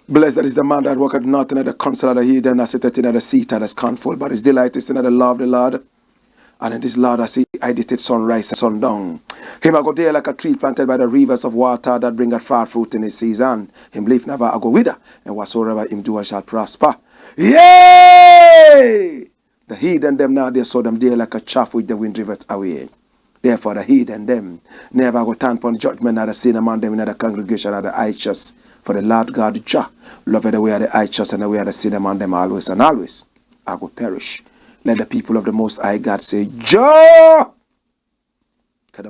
Blessed is the man that walketh not in the counsel of the heathen, that sitteth in the seat that is scornful, but his delight is in the law of the Lord. And in this law that he hideth sunrise and sundown. Him I go there like a tree planted by the rivers of water that bringeth forth fruit in his season. Him leaf never I go wither, and whatsoever him do shall prosper. Yea! The heathen them now they saw them there like a chaff which the wind driveth away. Therefore the heathen them never go turn upon judgment, nor the sin among them in the congregation of the righteous. For the Lord God Jah loveth the way of the righteous, and the way of the sin among them always and always. I will perish. Let the people of the Most High God say, Jah! Where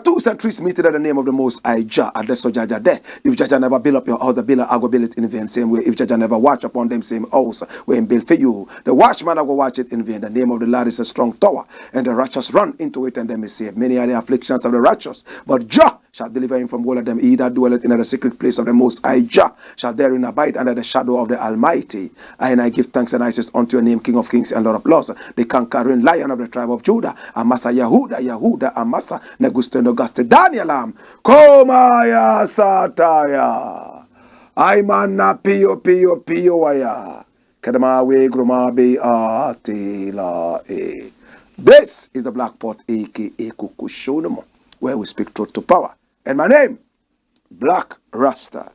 2 centuries meeting at the name of the Most High Jah, and that's so Jah there. If Jah never build up your house, the builder I go build it in vain. Same way, if Jah never watch upon them same house where he built for you, the watchman I go watch it in vain. The name of the Lord is a strong tower, and the righteous run into it and they may save. Many are the afflictions of the righteous, but Jah shall deliver him from all of them. He that dwelleth in the secret place of the Most High Jah shall therein abide under the shadow of the Almighty. And I give thanks and I say unto your name, King of kings and Lord of lords, the conquering Lion of the tribe of Judah, Amasa Yahuda, Amasa Neguste Nogaste Danielam, Komaya Sataya, Aimana Pio Waya, Kadamawe Grumabe Atila. This is the Black Pot, aka AKUFO-ADDO, where we speak truth to power. And my name, Blakk Rasta.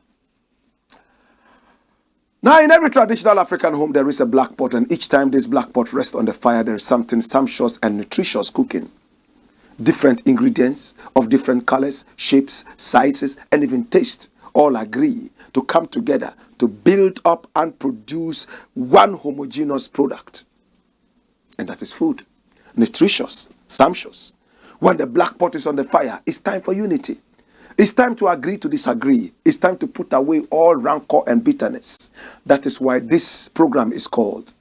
Now, in every traditional African home, there is a black pot, and each time this black pot rests on the fire, there is something sumptuous and nutritious cooking. Different ingredients of different colors, shapes, sizes, and even taste all agree to come together to build up and produce one homogeneous product. And that is food. Nutritious, sumptuous. When the black pot is on the fire, it's time for unity. It's time to agree to disagree. It's time to put away all rancor and bitterness. That is why this program is called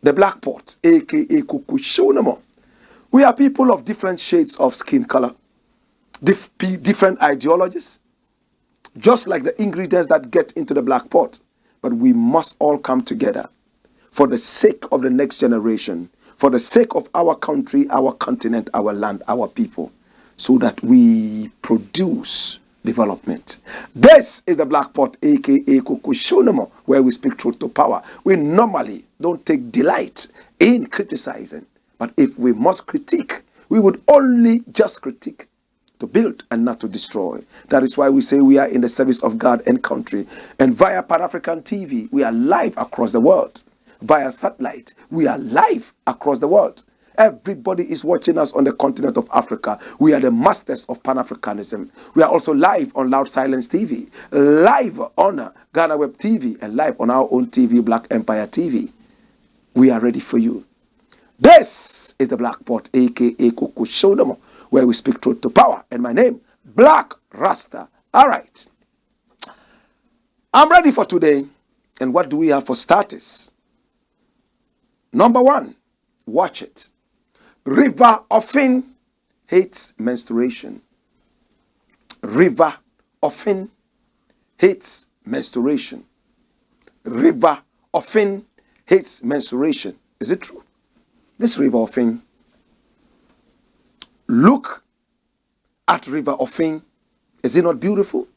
The Black Pot, aka AKUFO-ADDO. We are people of different shades of skin color, different ideologies, just like the ingredients that get into the black pot. But we must all come together for the sake of the next generation, for the sake of our country, our continent, our land, our people, so that we produce development. This is the Black Pot, aka AKUFO-ADDO, where we speak truth to power. We normally don't take delight in criticizing, but if we must critique, we would only just critique to build and not to destroy. That is why we say we are in the service of God and country. And via Pan-African TV, we are live across the world. Via satellite, we are live across the world. Everybody is watching us on the continent of Africa. We are the masters of Pan-Africanism. We are also live on Loud Silence TV, live on Ghana Web TV, and live on our own TV, Black Empire TV. We are ready for you. This is the Black Pot, aka AKUFO-ADDO, where we speak truth to power. And my name, Blakk Rasta. All right. I'm ready for today. And what do we have for starters? Number one, watch it. River Offin hates menstruation. River Offin hates menstruation. River Offin hates menstruation. Is it true? This River Offin, look at River Offin. Is it not beautiful?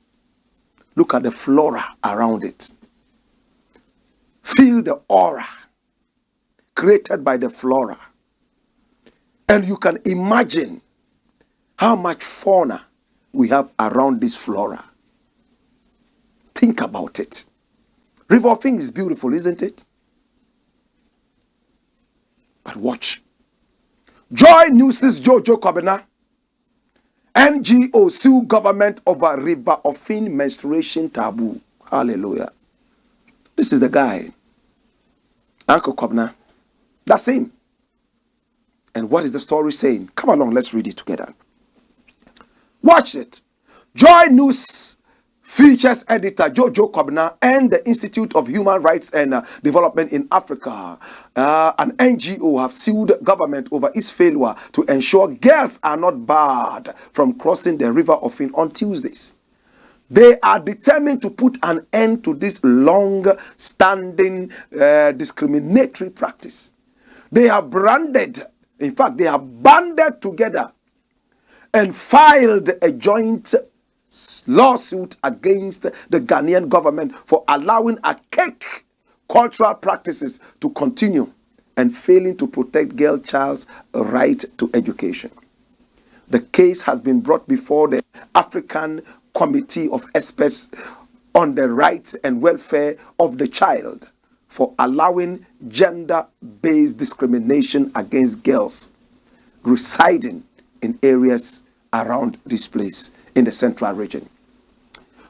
Look at the flora around it. Feel the aura created by the flora. And you can imagine how much fauna we have around this flora. Think about it. River Offin is beautiful, isn't it? But watch. Joy News's Jojo Kobina. NGO sue government over river Offin menstruation taboo. Hallelujah. This is the guy. Uncle Kobna. That's him. And what is the story saying? Come along, let's read it together. Watch it. Joy News features editor Jojo Kobna and the Institute of Human Rights and Development in Africa, an NGO, have sued government over its failure to ensure girls are not barred from crossing the river Offin on Tuesdays. They are determined to put an end to this long-standing discriminatory practice. They have banded together and filed a joint lawsuit against the Ghanaian government for allowing archaic cultural practices to continue and failing to protect girl child's right to education. The case has been brought before the African Committee of Experts on the Rights and Welfare of the Child for allowing gender-based discrimination against girls residing in areas around this place in the central region.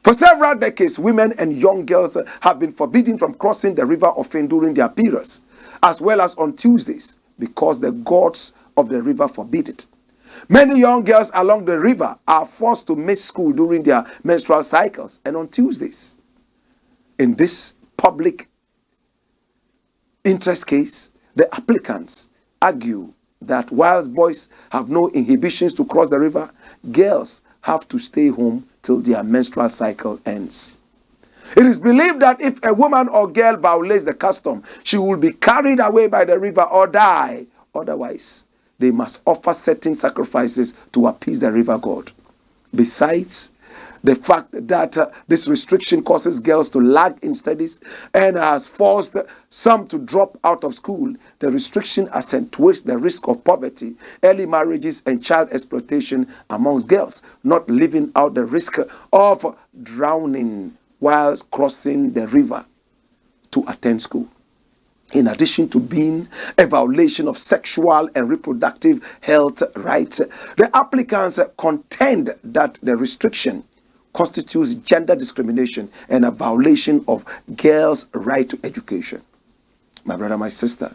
For several decades, women and young girls have been forbidden from crossing the river Offin during their periods, as well as on Tuesdays, because the gods of the river forbid it. Many young girls along the river are forced to miss school during their menstrual cycles and on Tuesdays. In this public interest case, the applicants argue that whilst boys have no inhibitions to cross the river, girls have to stay home till their menstrual cycle ends. It is believed that if a woman or girl violates the custom, she will be carried away by the river or die. Otherwise, they must offer certain sacrifices to appease the river god. Besides, the fact that this restriction causes girls to lag in studies and has forced some to drop out of school, the restriction accentuates the risk of poverty, early marriages, and child exploitation amongst girls, not leaving out the risk of drowning while crossing the river to attend school. In addition to being a violation of sexual and reproductive health rights, the applicants contend that the restriction constitutes gender discrimination and a violation of girls' right to education. My brother, my sister,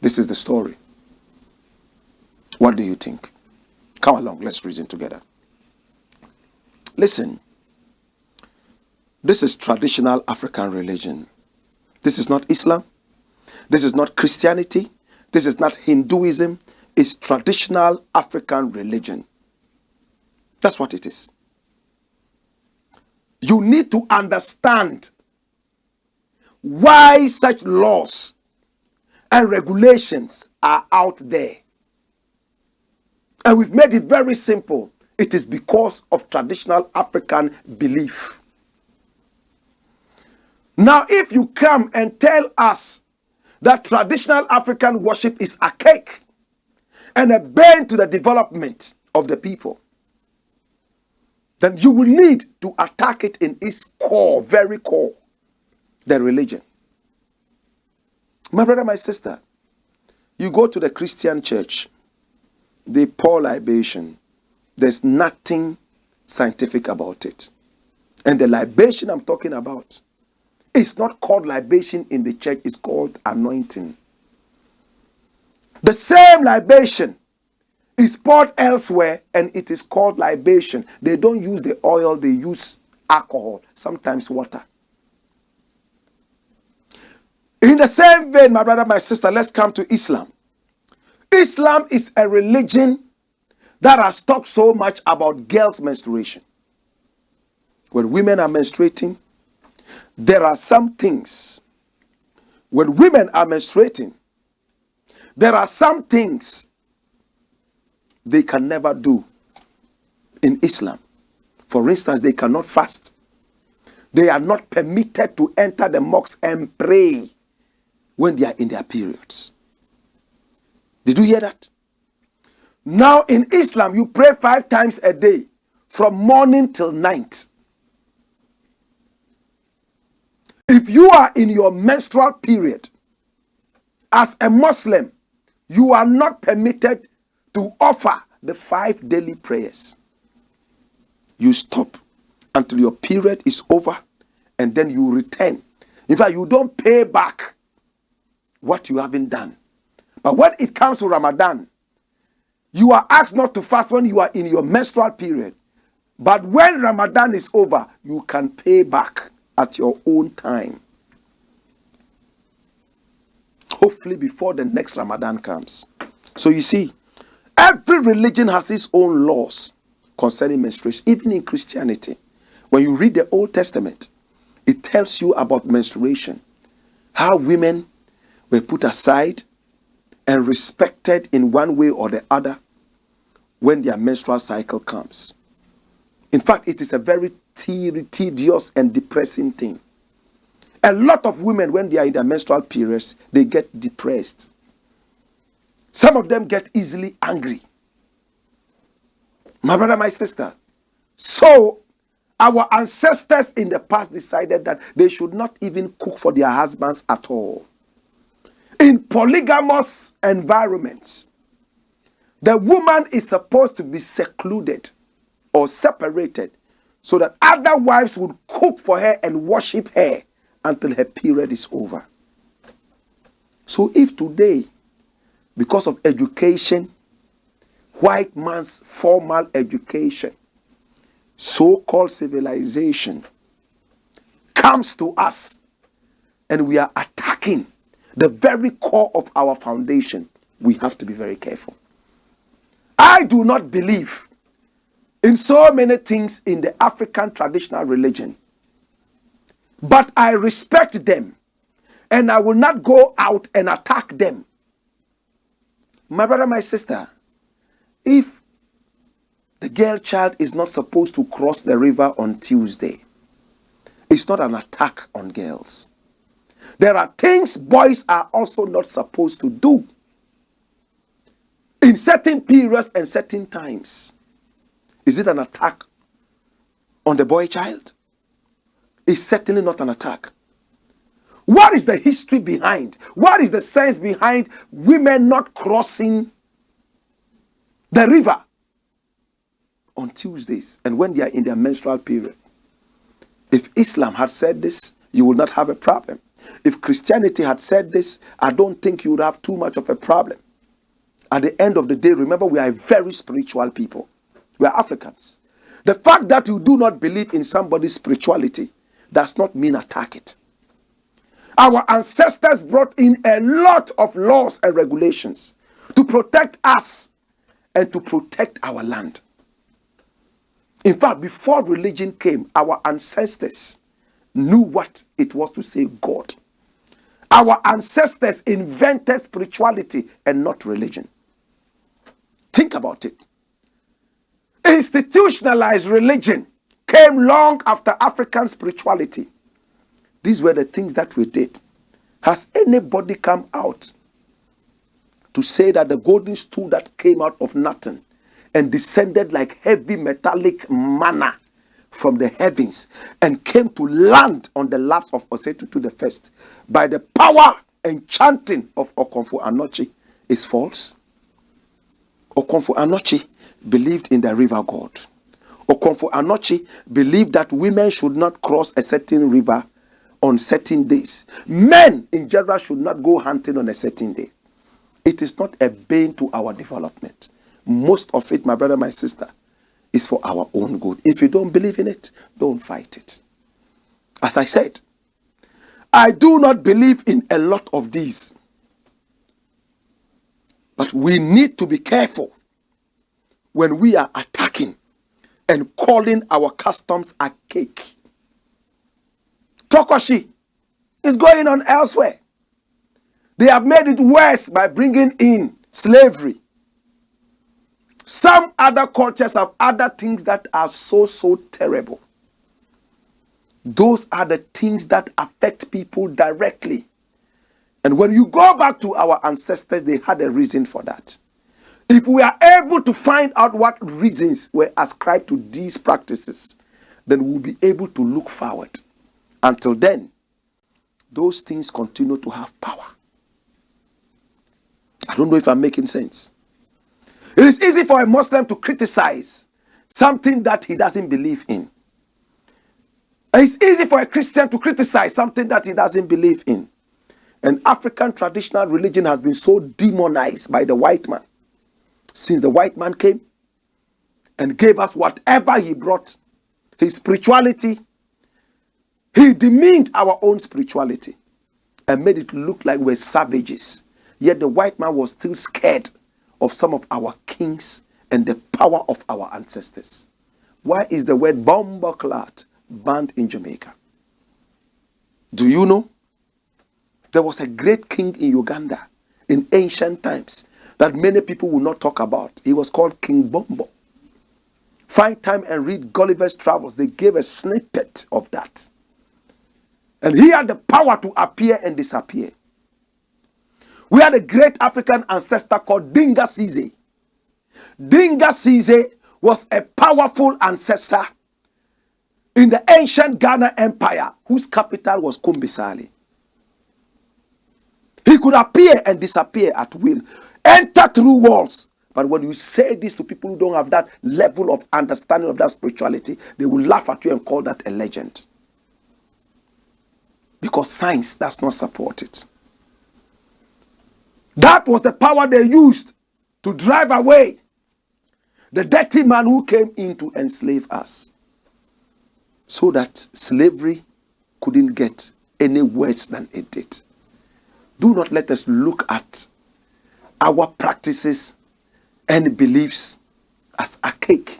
this is the story. What do you think? Come along, let's reason together. Listen, this is traditional African religion. This is not Islam. This is not Christianity. This is not Hinduism. It's traditional African religion. That's what it is. You need to understand why such laws and regulations are out there. And we've made it very simple. It is because of traditional African belief. Now, if you come and tell us that traditional African worship is archaic and a bane to the development of the people, then you will need to attack it in its core, very core, the religion. My brother, my sister, you go to the Christian church, they pour libation. There's nothing scientific about it. And the libation I'm talking about, it's not called libation in the church, it's called anointing. The same libation is poured elsewhere and it is called libation. They don't use the oil, they use alcohol, sometimes water. In the same vein, my brother, my sister, let's come to Islam. Islam is a religion that has talked so much about girls' menstruation. When women are menstruating, there are some things. When women are menstruating, there are some things they can never do in Islam. For instance, they cannot fast. They are not permitted to enter the mosque and pray when they are in their periods. Did you hear that? Now in Islam, you pray 5 times a day, from morning till night. If you are in your menstrual period, as a Muslim, you are not permitted to offer the 5 daily prayers. You stop until your period is over, and then you return. In fact, you don't pay back what you haven't done. But when it comes to Ramadan, you are asked not to fast when you are in your menstrual period. But when Ramadan is over, you can pay back at your own time. Hopefully before the next Ramadan comes. So you see, every religion has its own laws concerning menstruation, even in Christianity. When you read the Old Testament, it tells you about menstruation, how women were put aside and respected in one way or the other when their menstrual cycle comes. In fact, it is a very tedious and depressing thing. A lot of women, when they are in their menstrual periods, they get depressed. Some of them get easily angry. My brother, my sister. So, our ancestors in the past decided that they should not even cook for their husbands at all. In polygamous environments, the woman is supposed to be secluded or separated so that other wives would cook for her and worship her until her period is over. So if today, because of education, white man's formal education, so-called civilization, comes to us and we are attacking the very core of our foundation, we have to be very careful. I do not believe in so many things in the African traditional religion, but I respect them and I will not go out and attack them. My brother, my sister, if the girl child is not supposed to cross the river on Tuesday, it's not an attack on girls. There are things boys are also not supposed to do in certain periods and certain times. Is it an attack on the boy child? It's certainly not an attack. What is the history behind? What is the sense behind women not crossing the river on Tuesdays and when they are in their menstrual period? If Islam had said this, you would not have a problem. If Christianity had said this, I don't think you would have too much of a problem. At the end of the day, remember, we are very spiritual people. We are Africans. The fact that you do not believe in somebody's spirituality does not mean attack it. Our ancestors brought in a lot of laws and regulations to protect us and to protect our land. In fact, before religion came, our ancestors knew what it was to say God. Our ancestors invented spirituality and not religion. Think about it. Institutionalized religion came long after African spirituality. These were the things that we did. Has anybody come out to say that the golden stool that came out of nothing and descended like heavy metallic manna from the heavens and came to land on the laps of Osetutu the First by the power and chanting of Okomfo-Anokye is false? Okomfo-Anokye believed in the river god. Okomfo-Anokye believed that women should not cross a certain river on certain days. Men in general should not go hunting on a certain day. It is not a bane to our development. Most of it, my brother, my sister, is for our own good. If you don't believe in it, don't fight it. As I said, I do not believe in a lot of these. But we need to be careful when we are attacking and calling our customs a cake. Tokoshi is going on elsewhere. They have made it worse by bringing in slavery. Some other cultures have other things that are so terrible. Those are the things that affect people directly. And when you go back to our ancestors, they had a reason for that. If we are able to find out what reasons were ascribed to these practices, then we'll be able to look forward. Until then, those things continue to have power. I don't know if I'm making sense. It is easy for a Muslim to criticize something that he doesn't believe in. It's easy for a Christian to criticize something that he doesn't believe in. And African traditional religion has been so demonized by the white man. Since the white man came and gave us whatever he brought, his spirituality, he demeaned our own spirituality and made it look like we're savages. Yet the white man was still scared of some of our kings and the power of our ancestors. Why is the word bomboclat banned in Jamaica? Do you know? There was a great king in Uganda in ancient times that many people will not talk about. He was called King Bombo. Find time and read Gulliver's Travels. They gave a snippet of that. And he had the power to appear and disappear. We had a great African ancestor called Dinga Size. Dinga Size was a powerful ancestor in the ancient Ghana Empire, whose capital was Kumbisali. He could appear and disappear at will, enter through walls. But when you say this to people who don't have that level of understanding of that spirituality, they will laugh at you and call that a legend. Because science does not support it. That was the power they used to drive away the dirty man who came in to enslave us, so that slavery couldn't get any worse than it did. Do not let us look at our practices and beliefs as archaic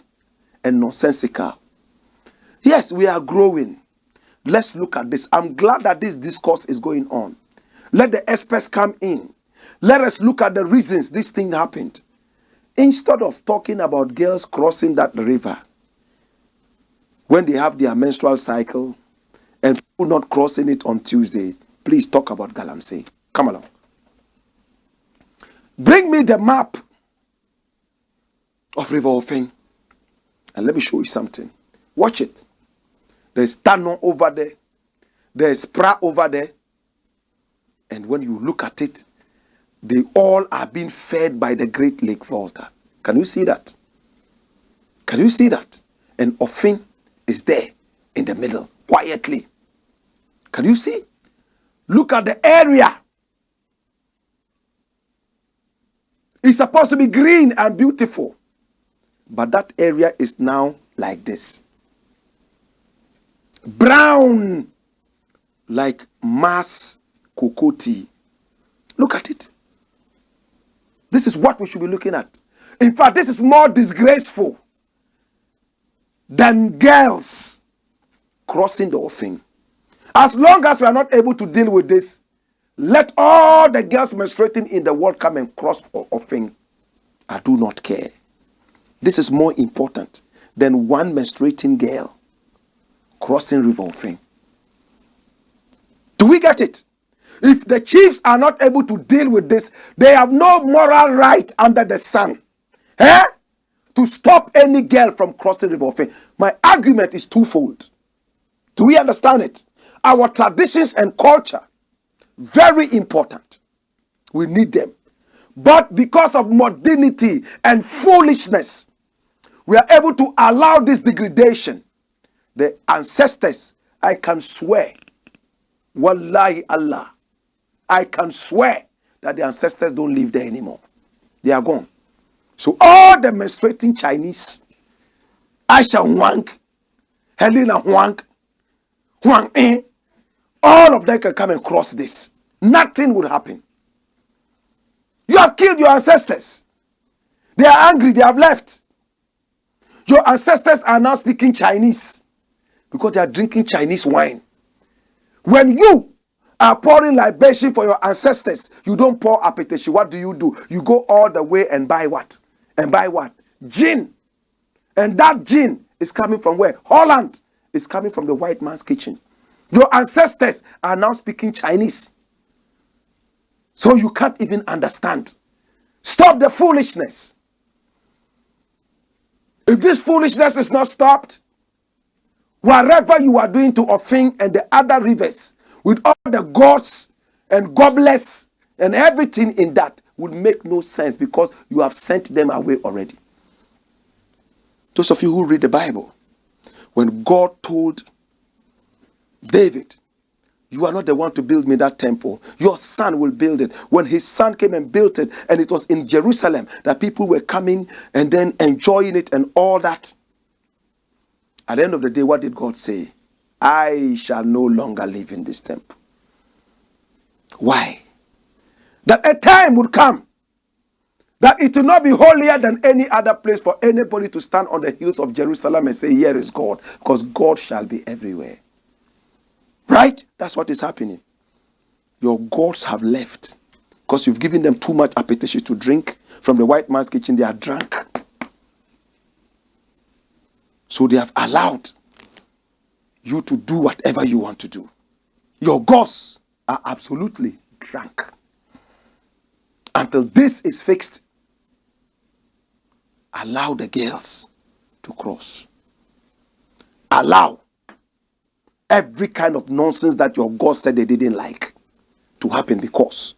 and nonsensical. Yes, we are growing. Let's look at this. I'm glad that this discourse is going on. Let the experts come in. Let us look at the reasons this thing happened. Instead of talking about girls crossing that river when they have their menstrual cycle and people not crossing it on Tuesday, please talk about Galamsey. Come along. Bring me the map of River Offin and let me show you something. Watch it. There's Tano over there. There's Pra over there. And when you look at it, they all are being fed by the Great Lake Volta. Can you see that? Can you see that? And Offin is there in the middle, quietly. Can you see? Look at the area. It's supposed to be green and beautiful. But that area is now like this. Brown, like mass cocoa tea. Look at it. This is what we should be looking at. In fact, this is more disgraceful than girls crossing the Offin. As long as we are not able to deal with this, let all the girls menstruating in the world come and cross Offin. I do not care. This is more important than one menstruating girl crossing River Offin. Do we get it? If the chiefs are not able to deal with this, they have no moral right under the sun to stop any girl from crossing River Offin. My argument is twofold. Do we understand it? Our traditions and culture, very important. We need them. But because of modernity and foolishness, we are able to allow this degradation. The ancestors, I can swear, Wallahi Allah, I can swear that the ancestors don't live there anymore. They are gone. So all the menstruating Chinese, Aisha Huang, Helena Huang, Huang Eh, all of them can come and cross this. Nothing will happen. You have killed your ancestors. They are angry. They have left. Your ancestors are now speaking Chinese because they are drinking Chinese wine. When you are pouring libation for your ancestors, you don't pour apetition. What do? You go all the way and buy what? And buy what? Gin. And that gin is coming from where? Holland. It's coming from the white man's kitchen. Your ancestors are now speaking Chinese. So you can't even understand. Stop the foolishness. If this foolishness is not stopped, whatever you are doing to Offin and the other rivers, with all the gods and goblets and everything in that, would make no sense because you have sent them away already. Those of you who read the Bible, when God told David, you are not the one to build me that temple. Your son will build it. When his son came and built it, and it was in Jerusalem that people were coming and then enjoying it and all that. At the end of the day, what did God say? I shall no longer live in this temple. Why? That a time would come that it will not be holier than any other place for anybody to stand on the hills of Jerusalem and say, here is God, because God shall be everywhere. Right? That's what is happening. Your gods have left because you've given them too much appetite to drink. From the white man's kitchen, they are drunk. So they have allowed you to do whatever you want to do. Your gods are absolutely drunk. Until this is fixed, allow the girls to cross. Allow every kind of nonsense that your God said they didn't like to happen, because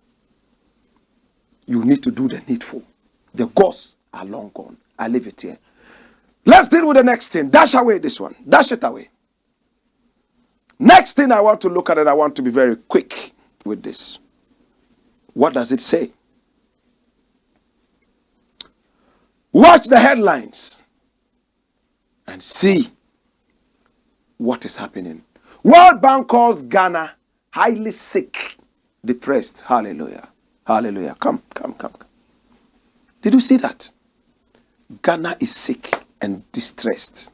you need to do the needful. The gods are long gone. I leave it here. Let's deal with the next thing. Dash away this one. Dash it away. Next thing I want to look at, and I want to be very quick with this. What does it say? Watch the headlines and see what is happening. World Bank calls Ghana highly sick, depressed. Hallelujah. Hallelujah. Come. Did you see that? Ghana is sick and distressed.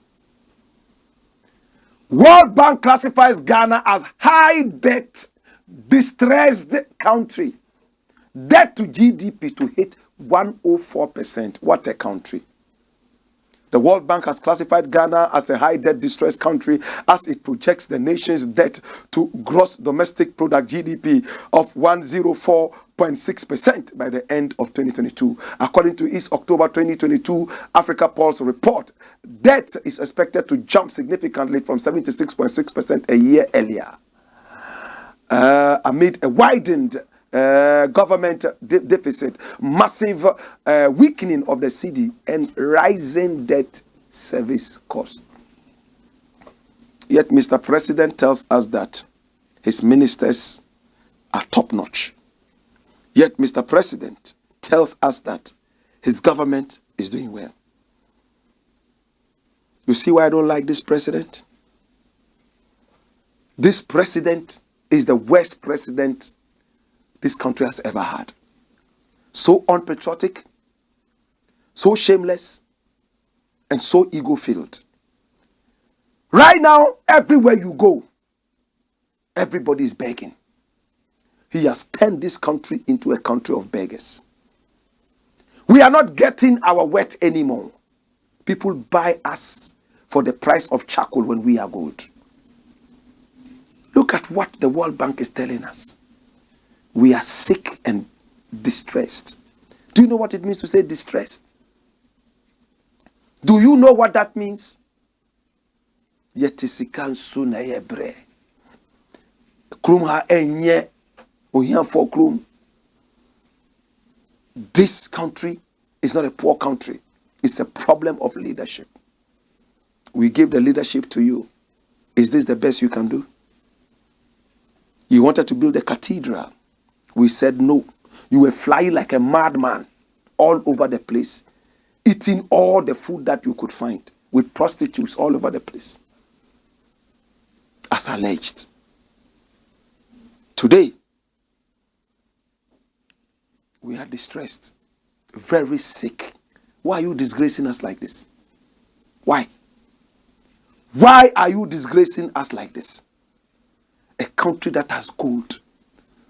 World Bank classifies Ghana as high debt, distressed country. Debt to GDP to hit 104%. What a country. The World Bank has classified Ghana as a high debt distressed country as it projects the nation's debt to gross domestic product GDP of 104.6% by the end of 2022. According to its October 2022 Africa Pulse report, debt is expected to jump significantly from 76.6% a year earlier. Amid a widened government deficit, massive weakening of the cedi, and rising debt service cost. Yet Mr. President tells us that his ministers are top-notch. Yet Mr. President tells us that his government is doing well. You see why I don't like this president? This president is the worst president this country has ever had. So unpatriotic, so shameless, and so ego-filled. Right now, everywhere you go, everybody is begging. He has turned this country into a country of beggars. We are not getting our worth anymore. People buy us for the price of charcoal when we are gold. Look at what the World Bank is telling us. We are sick and distressed. Do you know what it means to say distressed? Do you know what that means? Yetisikan suna yebre. Krum ha enye ohian for krum. This country is not a poor country. It's a problem of leadership. We give the leadership to you. Is this the best you can do? You wanted to build a cathedral. We said no. You were flying like a madman all over the place, eating all the food that you could find, with prostitutes all over the place, as alleged. Today, we are distressed, very sick. Why are you disgracing us like this? Why? Why are you disgracing us like this? A country that has gold.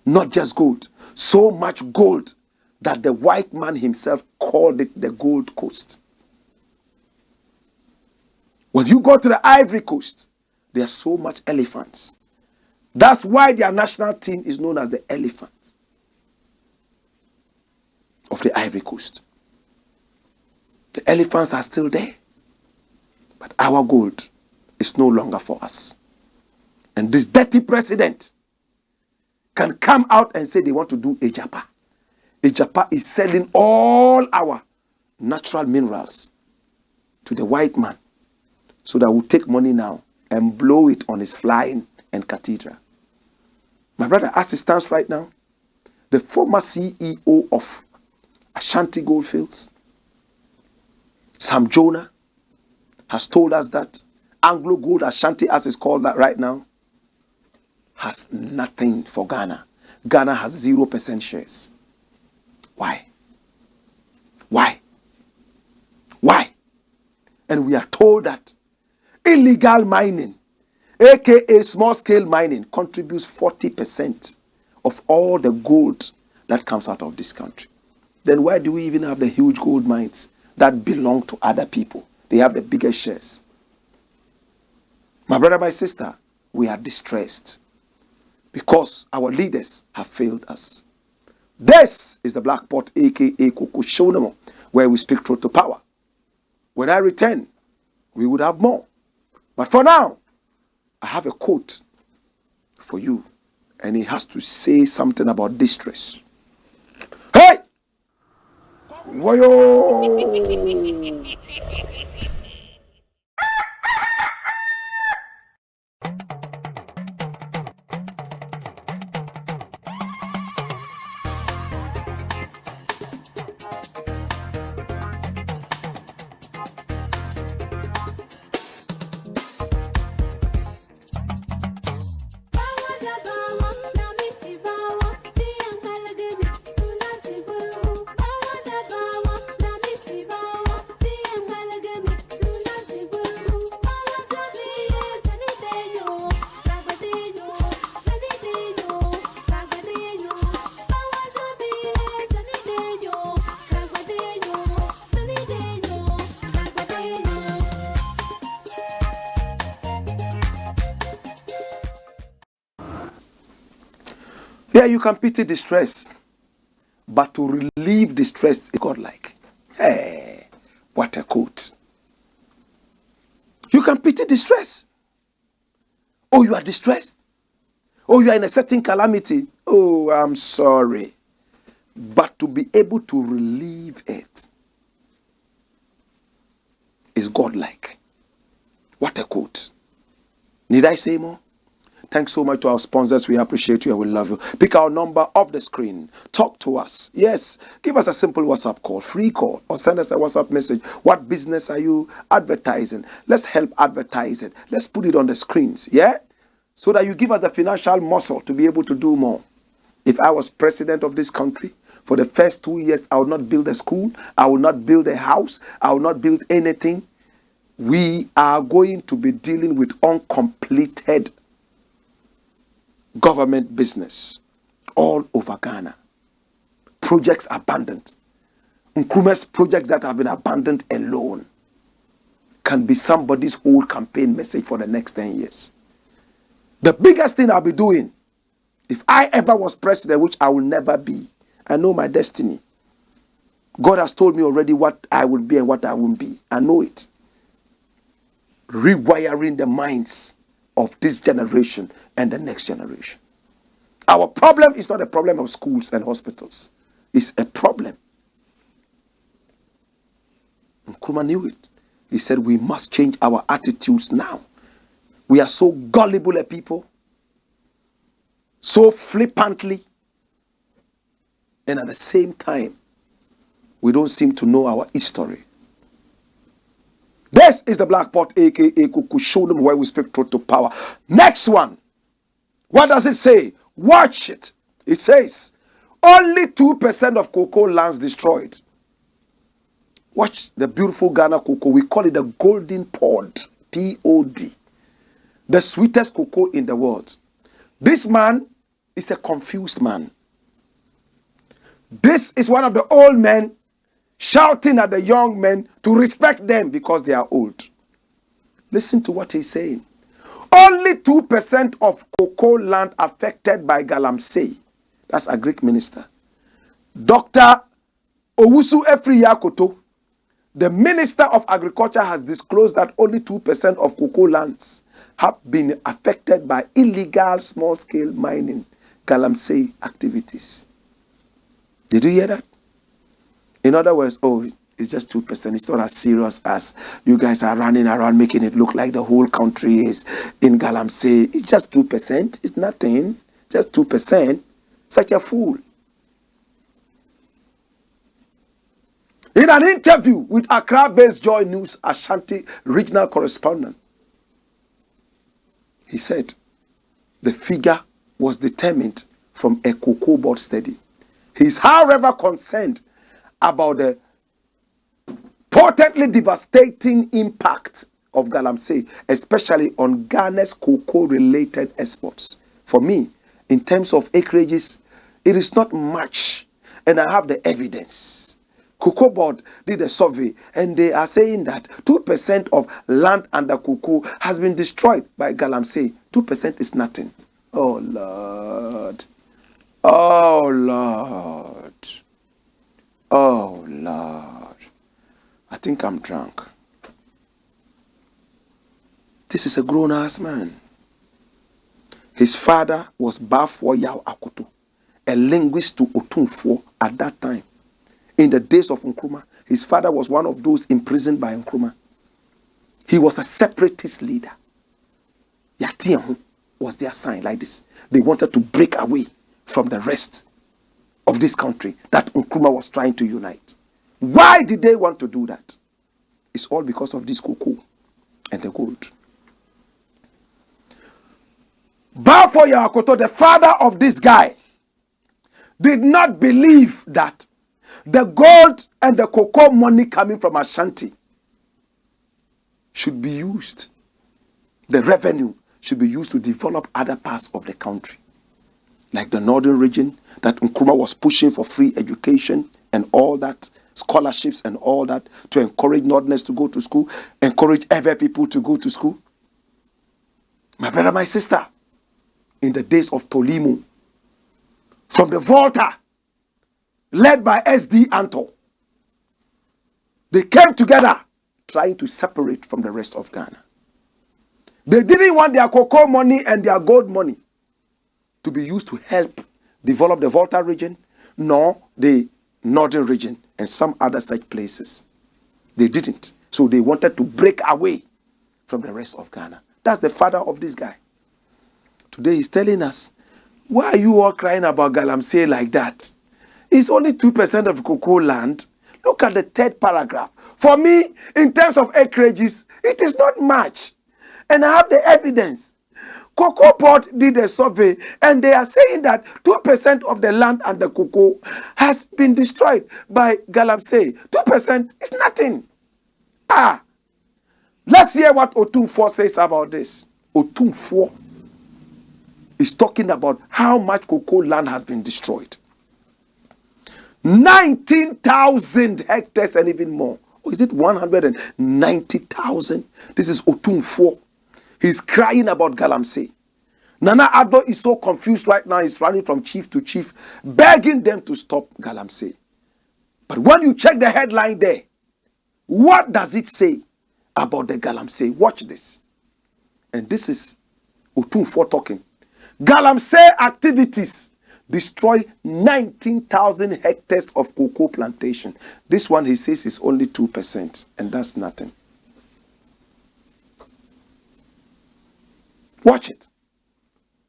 Not just gold, so much gold that the white man himself called it the Gold Coast. When you go to the Ivory Coast, there are so much elephants. That's why their national team is known as the elephant of the Ivory Coast. The elephants are still there, but our gold is no longer for us. And this dirty president can come out and say they want to do a japa. Japan is selling all our natural minerals to the white man so that we'll take money now and blow it on his flying and cathedral. My brother, as it stands right now, the former CEO of Ashanti Goldfields, Sam Jonah, has told us that Anglo Gold Ashanti, as it's called that right now, has nothing for Ghana. Ghana has 0% shares. Why? Why? Why? And we are told that illegal mining, aka small-scale mining, contributes 40% of all the gold that comes out of this country. Then why do we even have the huge gold mines that belong to other people? They have the biggest shares. My brother, my sister, we are distressed because our leaders have failed us. This is the Black Pot, aka AKUFO-ADDO, where we speak truth to power. When I return, we would have more. But for now, I have a quote for you, and it has to say something about distress. Hey! Wayo! Yeah, you can pity distress, but to relieve distress is godlike. Hey, what a quote. You can pity distress. Oh, you are distressed. Oh, you are in a certain calamity. Oh, I'm sorry. But to be able to relieve it is godlike. What a quote. Need I say more? Thanks so much to our sponsors. We appreciate you and we love you. Pick our number off the screen. Talk to us. Yes, give us a simple WhatsApp call, free call, or send us a WhatsApp message. What business are you advertising? Let's help advertise it. Let's put it on the screens, yeah? So that you give us the financial muscle to be able to do more. If I was president of this country, for the first 2 years, I would not build a school. I will not build a house. I will not build anything. We are going to be dealing with uncompleted government business all over Ghana. Projects abandoned. Nkrumah's projects that have been abandoned alone can be somebody's whole campaign message for the next 10 years. The biggest thing I'll be doing, if I ever was president, which I will never be, I know my destiny. God has told me already what I will be and what I won't be. I know it. Rewiring the minds of this generation and the next generation. Our problem is not a problem of schools and hospitals. It's a problem. Nkrumah knew it. He said we must change our attitudes now. We are so gullible a people, so flippantly, and at the same time, we don't seem to know our history. This is the Black Pot, aka AKUFO-ADDO, where we speak truth to power. Next one. What does it say? Watch it. It says, only 2% of cocoa lands destroyed. Watch the beautiful Ghana cocoa. We call it the golden pod. P-O-D. The sweetest cocoa in the world. This man is a confused man. This is one of the old men shouting at the young men to respect them because they are old. Listen to what he's saying. Only 2% of cocoa land affected by Galamsey. That's a Greek minister. Dr. Owusu Efriyakoto, the Minister of Agriculture, has disclosed that only 2% of cocoa lands have been affected by illegal small-scale mining, Galamsey activities. Did you hear that? In other words, oh, it's just 2%. It's not as serious as you guys are running around making it look like the whole country is in Galamsey. It's just 2%. It's nothing. Just 2%. Such a fool. In an interview with Accra-based Joy News Ashanti regional correspondent, he said the figure was determined from a cocoa board study. He is, however, concerned about the potently devastating impact of Galamsey, especially on Ghana's cocoa-related exports. For me, in terms of acreages, it is not much, and I have the evidence. Cocoa Board did a survey, and they are saying that 2% of land under cocoa has been destroyed by Galamsey. 2% is nothing. Oh, Lord. Oh, Lord. Oh, Lord. I think I'm drunk. This is a grown-ass man. His father was Bafo Yao Akoto, a linguist to Otunfo at that time. In the days of Nkrumah, his father was one of those imprisoned by Nkrumah. He was a separatist leader. Yatiahu was their sign like this. They wanted to break away from the rest of this country that Nkrumah was trying to unite. Why did they want to do that? It's all because of this cocoa and the gold. Bafo Yakoto, the father of this guy, did not believe that the gold and the cocoa money coming from Ashanti should be used. The revenue should be used to develop other parts of the country, like the northern region that Nkrumah was pushing for free education and all that, scholarships and all that, to encourage Northerners to go to school, encourage every people to go to school. My brother, my sister, in the days of Tolimo, from the Volta, led by SD Anto, they came together trying to separate from the rest of Ghana. They didn't want their cocoa money and their gold money to be used to help develop the Volta region, nor the northern region and some other such places. They didn't. So they wanted to break away from the rest of Ghana. That's the father of this guy. Today he's telling us, why are you all crying about Galamsey like that? It's only 2% of cocoa land. Look at the third paragraph. For me, in terms of acreages, it is not much. And I have the evidence. Cocoa Board did a survey, and they are saying that 2% of the land and the cocoa has been destroyed by Galamsey. 2% is nothing. Let's hear what Otunfo says about this. Otunfo is talking about how much cocoa land has been destroyed. 19,000 hectares and even more. Or is it 190,000? This is Otunfo. He's crying about Galamsey. Nana Addo is so confused right now. He's running from chief to chief, begging them to stop Galamsey. But when you check the headline there, what does it say about the Galamsey? Watch this. And this is Otunfo talking. Galamsey activities destroy 19,000 hectares of cocoa plantation. This one, he says, is only 2%, and that's nothing. Watch it.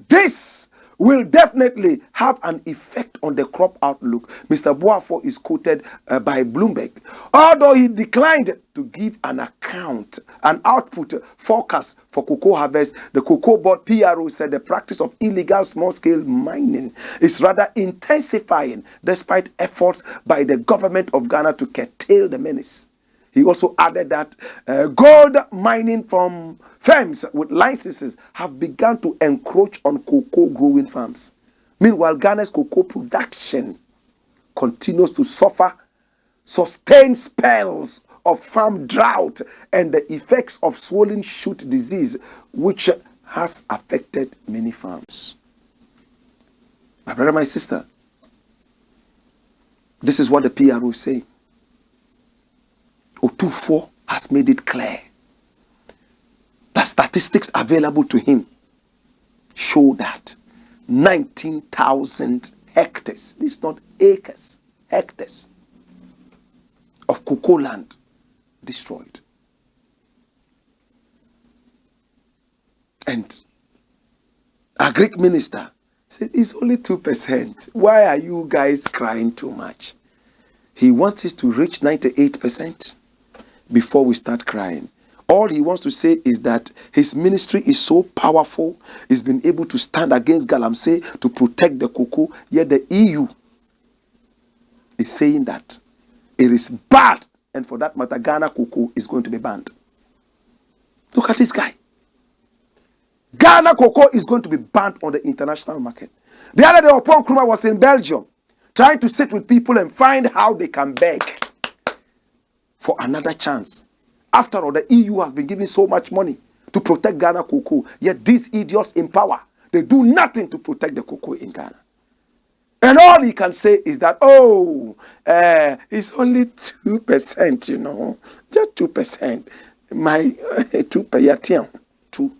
This will definitely have an effect on the crop outlook. Mr. Boafo is quoted by Bloomberg. Although he declined to give an account, an output forecast for cocoa harvest, the Cocoa Board PRO said the practice of illegal small-scale mining is rather intensifying despite efforts by the government of Ghana to curtail the menace. He also added that gold mining from firms with licenses have begun to encroach on cocoa growing farms. Meanwhile, Ghana's cocoa production continues to suffer sustained spells of farm drought and the effects of swollen shoot disease, which has affected many farms. My brother, my sister, this is what the PRO is saying. Otunfo has made it clear that statistics available to him show that 19,000 hectares, this is not acres, hectares of cocoa land destroyed. And our Greek minister said, it's only 2%. Why are you guys crying too much? He wants us to reach 98% before we start crying. All he wants to say is that his ministry is so powerful, he's been able to stand against Galamsey to protect the cocoa, yet the EU is saying that it is bad, and for that matter, Ghana cocoa is going to be banned. Look at this guy. Ghana cocoa is going to be banned on the international market. The other day, Opon Kruma was in Belgium, trying to sit with people and find how they can beg for another chance. After all, the EU has been giving so much money to protect Ghana cocoa, yet these idiots in power, they do nothing to protect the cocoa in Ghana. And all he can say is that, it's only 2%, you know, just 2%. My 2%, 2.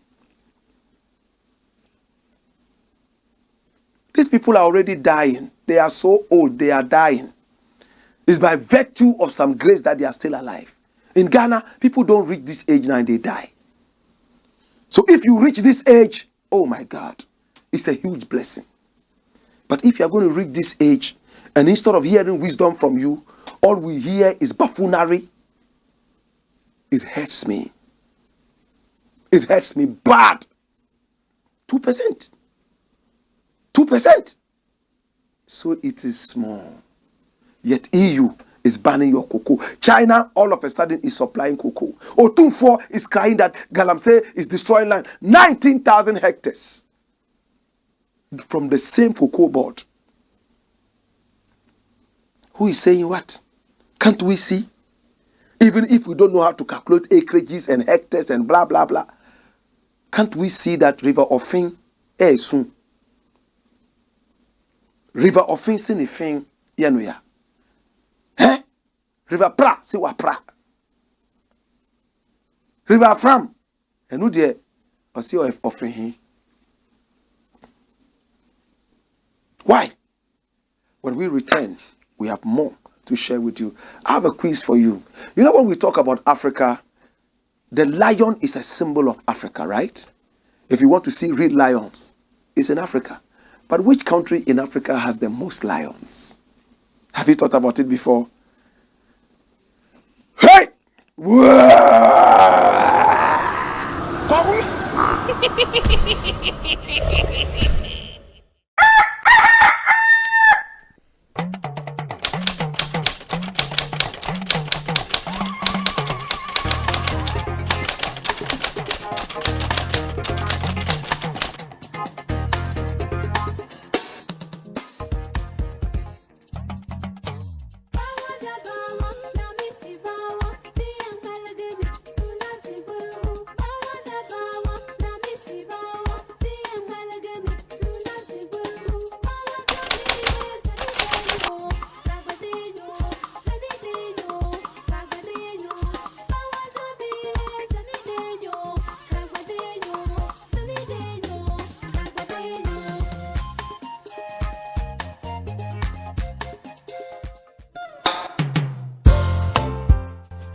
These people are already dying. They are so old, they are dying. It's by virtue of some grace that they are still alive. In Ghana, people don't reach this age now and they die. So if you reach this age, oh my God, it's a huge blessing. But if you are going to reach this age, and instead of hearing wisdom from you, all we hear is buffoonery, it hurts me. It hurts me bad. 2%. 2%. So it is small. Yet EU is banning your cocoa. China all of a sudden is supplying cocoa. Otunfo is crying that Galamsey is destroying land. 19,000 hectares from the same cocoa board. Who is saying what? Can't we see? Even if we don't know how to calculate acreages and hectares and blah, blah, blah. Can't we see that River Offin soon? River Offin sinifin yanuya. River Pra, si wa pra. River Fram, and who dear, or see of offering him. Why? When we return, we have more to share with you. I have a quiz for you. You know, when we talk about Africa, the lion is a symbol of Africa, right? If you want to see real lions, it's in Africa. But which country in Africa has the most lions? Have you thought about it before? Hey!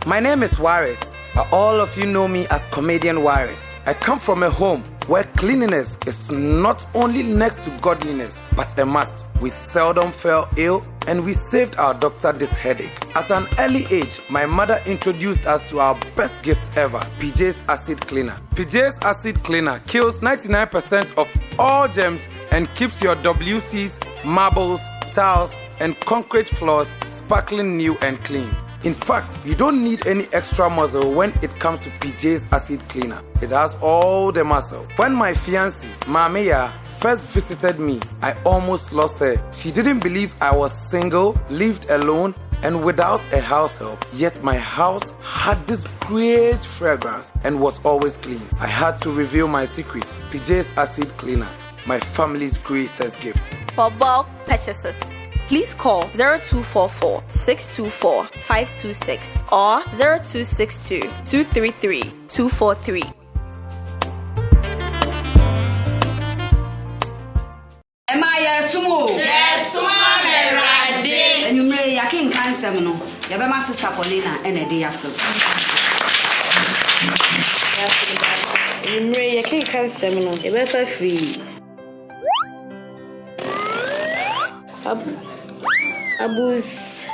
My name is Waris, but all of you know me as Comedian Waris. I come from a home where cleanliness is not only next to godliness, but a must. We seldom fell ill, and we saved our doctor this headache. At an early age, my mother introduced us to our best gift ever, PJ's Acid Cleaner. PJ's Acid Cleaner kills 99% of all germs and keeps your WCs, marbles, tiles, and concrete floors sparkling new and clean. In fact, you don't need any extra muscle when it comes to PJ's Acid Cleaner. It has all the muscle. When my fiancée, Mameya, first visited me, I almost lost her. She didn't believe I was single, lived alone, and without a house help. Yet my house had this great fragrance and was always clean. I had to reveal my secret. PJ's Acid Cleaner, my family's greatest gift. For bulk purchases, please call 0244 624 526 or 0262 233 243. Emma Yasumu. Yes, Mama Rade. And you may no. Yabe my sister Paulina and a day after. You can't seminar. You better free.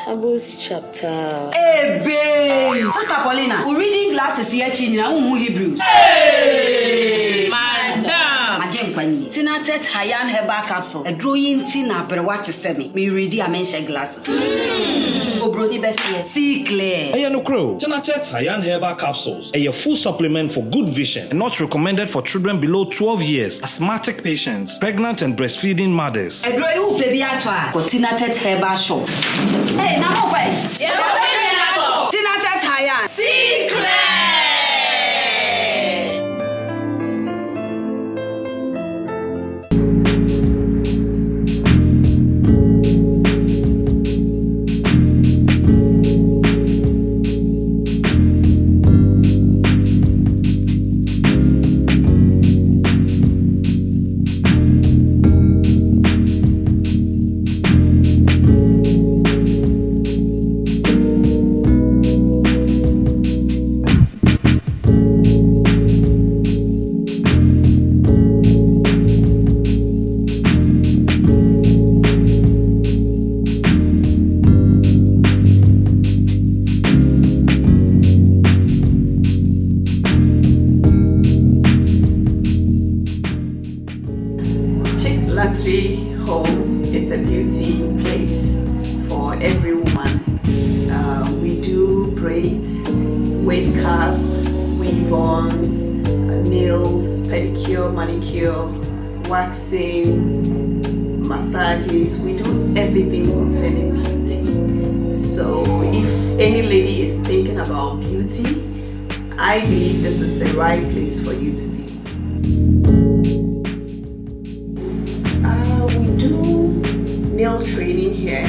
Abus chapter. Hey, babe! Sister Paulina, we're reading glasses here, China, Hebrews. Hey! Madam! Tina tet hayan herbal capsule. A drawing tina brewati semi. Me ready a mention glasses. Obroni besie. See clear. Hey, no crow. Tina tet hayan herbal capsules. A full supplement for good vision and not recommended for children below 12 years, asthmatic patients, pregnant and breastfeeding mothers. A drawing baby atwa. Got Tina tet herbal shop. Hey, now wait. Tina tet hayan. See clear. Luxury home, it's a beauty place for every woman. We do braids, wave caps, weave-ons, nails, pedicure, manicure, waxing, massages. We do everything concerning beauty. So if any lady is thinking about beauty, I believe this is the right place for you to be. We do nail training here,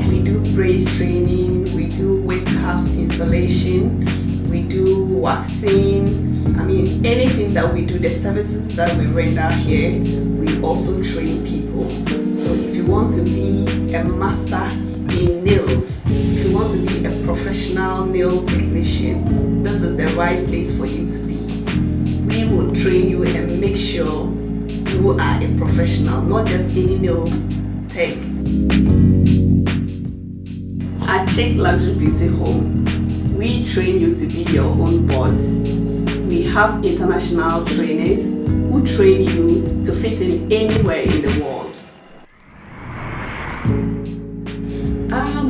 we do braids training, we do wave caps installation, we do waxing. I mean, anything that we do, the services that we render here, we also train people. So if you want to be a master in nails, if you want to be a professional nail technician, this is the right place for you to be. We will train you and make sure you are a professional, not just any nail tech. At Chick Luxury Beauty Home, we train you to be your own boss. We have international trainers who train you to fit in anywhere in the world.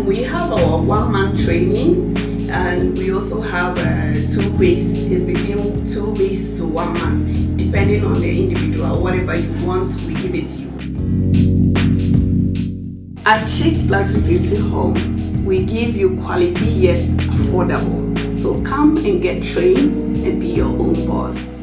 We have our one-man training, and we also have 2 weeks. It's between 2 weeks to 1 month, depending on the individual. Whatever you want, we give it to you. At Chick Luxury Beauty Home, we give you quality yet affordable. So come and get trained and be your own boss.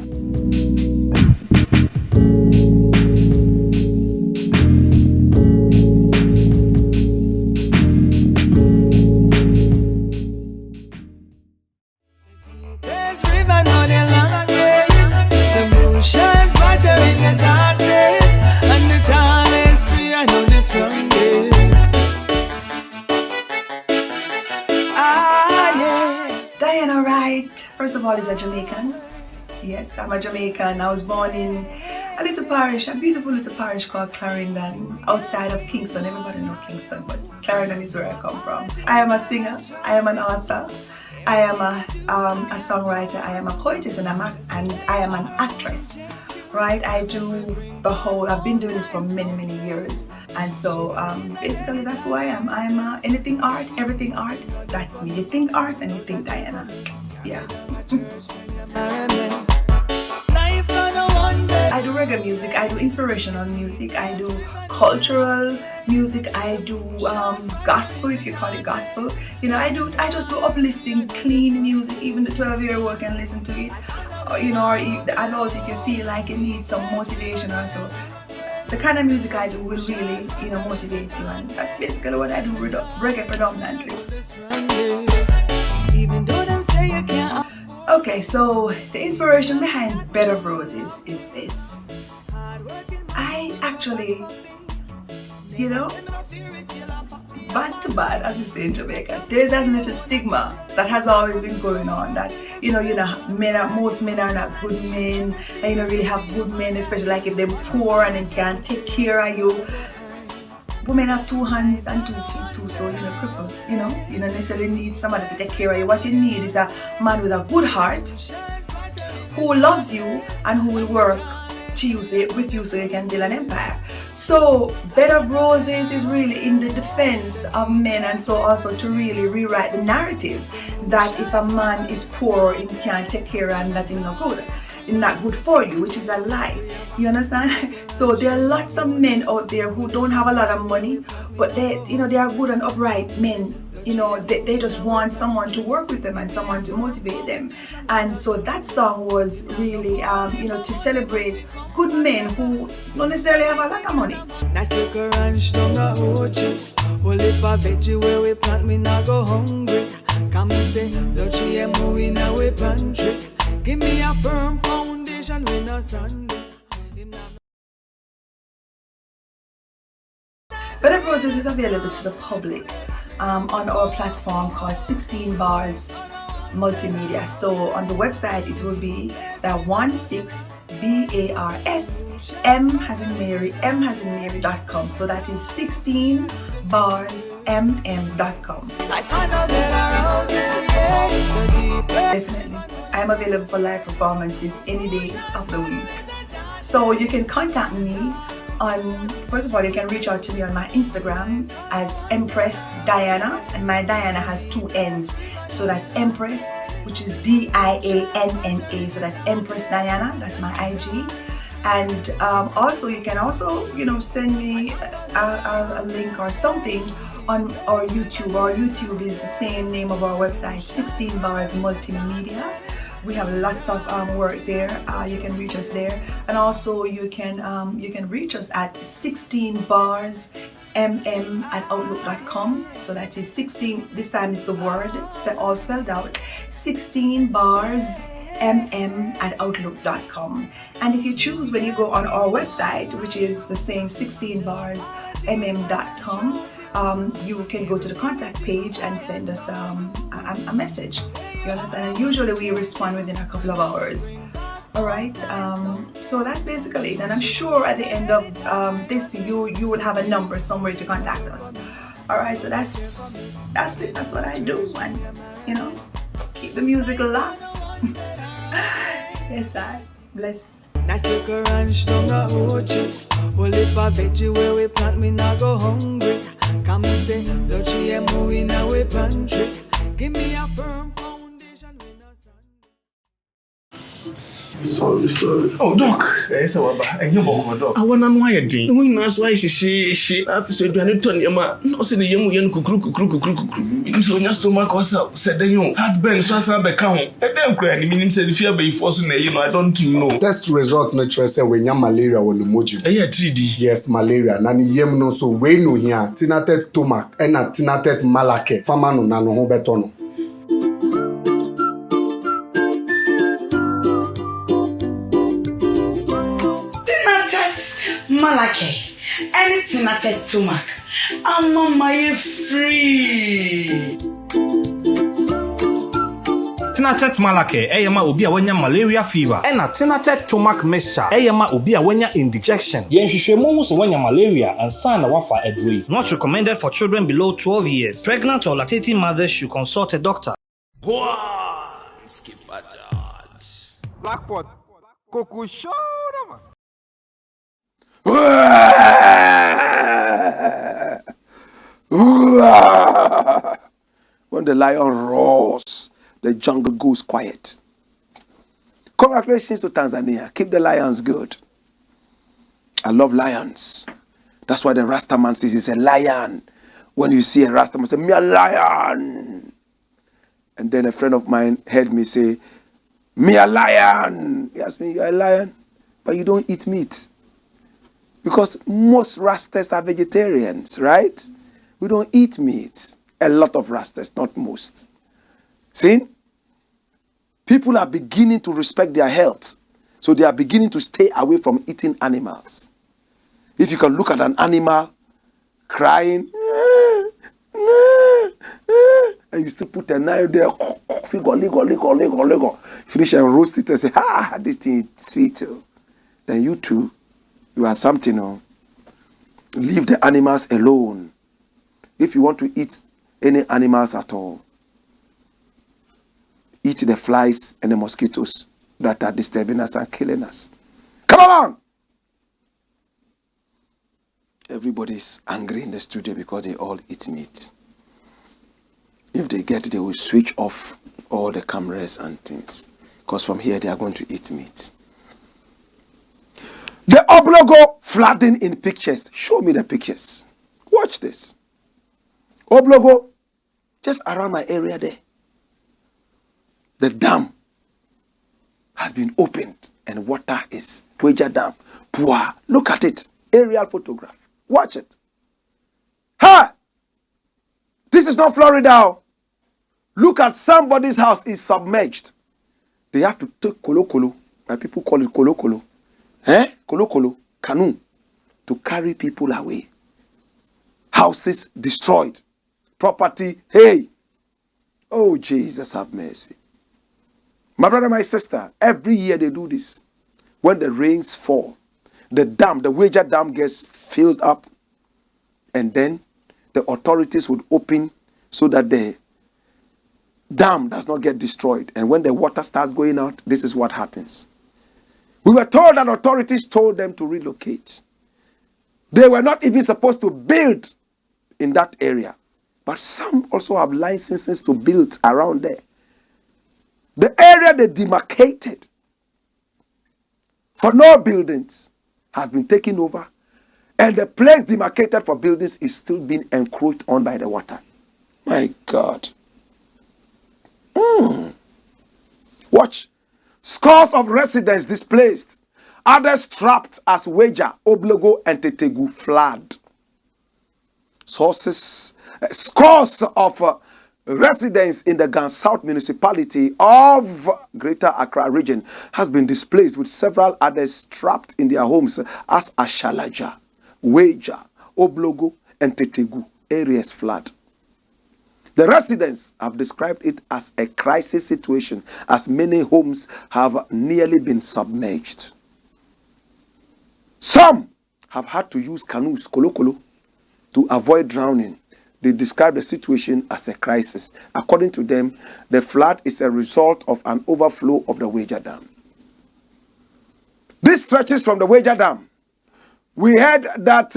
Diana, right? First of all, is a Jamaican. Yes, I'm a Jamaican. I was born in a little parish, a beautiful little parish called Clarendon, outside of Kingston. Everybody knows Kingston, but Clarendon is where I come from. I am a singer. I am an author. I am a songwriter. I am a poetess, and I am an actress. Right? I do the whole. I've been doing it for many years, and so basically that's who I am. I'm anything art, everything art. That's me. You think art and you think Diana. Yeah. I do reggae music, I do inspirational music, I do cultural music, I do gospel, if you call it gospel. You know, I just do uplifting, clean music. Even the 12-year-old can listen to it. You know, or the adult, if you feel like you need some motivation or so. The kind of music I do will really, you know, motivate you, and that's basically what I do, reggae predominantly. Okay, so the inspiration behind Bed of Roses is this. I actually you know, bad to bad, as we say in Jamaica. There's that little stigma that has always been going on that, most men are not good men, and you don't really have good men, especially like if they're poor and they can't take care of you. Women have 2 hands and 2 feet too, so crippled. You don't necessarily need somebody to take care of you. What you need is a man with a good heart who loves you and who will work with you so you can build an empire. So Bed of Roses is really in the defense of men, and so also to really rewrite the narratives that if a man is poor, he can't take care and that is not good. It's not good for you, which is a lie. You understand? So there are lots of men out there who don't have a lot of money, but they are good and upright men. They just want someone to work with them and someone to motivate them. And so that song was really, to celebrate good men who don't necessarily have a lot of money. Nice little ranch down the Ochi. Only for veggie where we plant, me not go hungry. Come and say, Luchi and movie in our pantry. Give me a firm foundation when no Sunday. Bed of Roses is available to the public on our platform called 16 Bars Multimedia. So on the website it will be the 16BARS M-as-in-Mary.com. So that is 16barsmm.com. Definitely. I am available for live performances any day of the week. So you can contact me first of all, you can reach out to me on my Instagram as Empress Diana, and my Diana has 2 N's. So that's Empress, which is Dianna. So that's Empress Diana, that's my IG. And also, you can send me a link or something on our YouTube. Our YouTube is the same name of our website, 16 Bars Multimedia. We have lots of work there. You can reach us there, and also you can reach us at 16barsmm@outlook.com. So that is 16. This time is the word all spelled out. 16barsmm@outlook.com. And if you choose, when you go on our website, which is the same 16barsmm.com, you can go to the contact page and send us a message. You understand? And usually we respond within a couple of hours. All right. So that's basically it. And I'm sure at the end of this, you will have a number somewhere to contact us. All right. So that's it. That's what I do. And keep the music locked. Yes, I bless. Nice little ranch down the Ochi. Only for veggie where we plant, me not go hungry. Come and say, Luchi and movie in our pantry. Give me a firm foundation when no Sunday. Sorry. Oh, Doc. Yes, I want to know why you did. We must why she. I've said, "Do I need to tell you, ma? No, say the young kukru. So your stomach was up. Said the young heartburn. So I said, "Be calm." And then crying. Meaning, said if you be forcing, I don't know. Test results natural say when you malaria on the moji. Yeah, 3D. Yes, malaria. Nani yem no so we no here. Tinatet tomac and a tinatet malake. Fama no nano ho betono. Malake, anything at a tumak. I'm on my free. Tinatet malake eyama obi a wanya malaria fever ena tinatet tomac mixture eyama obi a wanya indigestion yenhwehwemu hu so wanya malaria ansa na wafa adroi. Not recommended for children below 12 years. Pregnant or lactating mothers should consult a doctor. Go on, Skipper George. Blackpot, Coco show them. When the lion roars, the jungle goes quiet. Congratulations to Tanzania. Keep the lions good. I love lions. That's why the Rasta man says he's a lion. When you see a Rasta man say, "Me a lion." And then a friend of mine heard me say, "Me a lion." He asked me, "You're a lion, but you don't eat meat." Because most Rastas are vegetarians, right? We don't eat meat. A lot of Rastas, not most. See? People are beginning to respect their health. So they are beginning to stay away from eating animals. If you can look at an animal crying, and you still put a knife there, finish and roast it and say, this thing is sweet. Then you too, you are something. Leave the animals alone. If you want to eat any animals at all, eat the flies and the mosquitoes that are disturbing us and killing us. Come along! Everybody's angry in the studio because they all eat meat. If they get it, they will switch off all the cameras and things. Because from here, they are going to eat meat. The Oblogo flooding in pictures. Show me the pictures. Watch this. Oblogo, just around my area there. The dam has been opened and water is Weja Dam. Pua. Look at it. Aerial photograph. Watch it. Ha! This is not Florida. Look at somebody's house is submerged. They have to take kolo. My people call it kolo. Kolo, canoe, to carry people away. Houses destroyed. Property, hey. Oh, Jesus, have mercy. My brother, my sister, every year they do this. When the rains fall, the dam, the Weja Dam gets filled up, and then the authorities would open so that the dam does not get destroyed. And when the water starts going out, this is what happens. We were told that authorities told them to relocate. They were not even supposed to build in that area. But some also have licenses to build around there. The area they demarcated for no buildings has been taken over. And the place demarcated for buildings is still being encroached on by the water. My God. Watch. Scores of residents displaced. Others trapped as Weja, Oblogo, and Tetegu flood. Scores of residents in the Gan South municipality of Greater Accra region has been displaced, with several others trapped in their homes as Ashalaja, Weja, Oblogo, and Tetegu areas flood. The residents have described it as a crisis situation, as many homes have nearly been submerged. Some have had to use canoes, kolo, to avoid drowning. They describe the situation as a crisis. According to them, the flood is a result of an overflow of the Weja Dam. This stretches from the Weja Dam. We heard that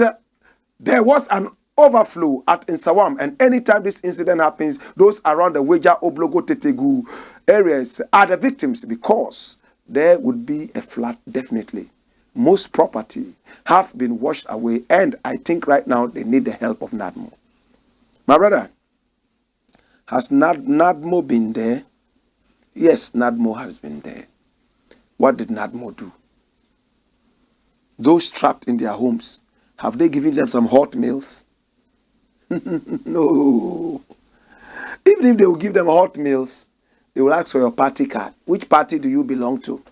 there was an overflow at Nsawam, and anytime this incident happens, those around the Weja, Oblogo, Tetegu areas are the victims, because there would be a flood definitely. Most property have been washed away, and I think right now they need the help of NADMO. My brother, has NADMO been there? Yes, NADMO has been there. What did NADMO do? Those trapped in their homes, have they given them some hot meals? No. Even if they will give them hot meals, they will ask for your party card. Which party do you belong to?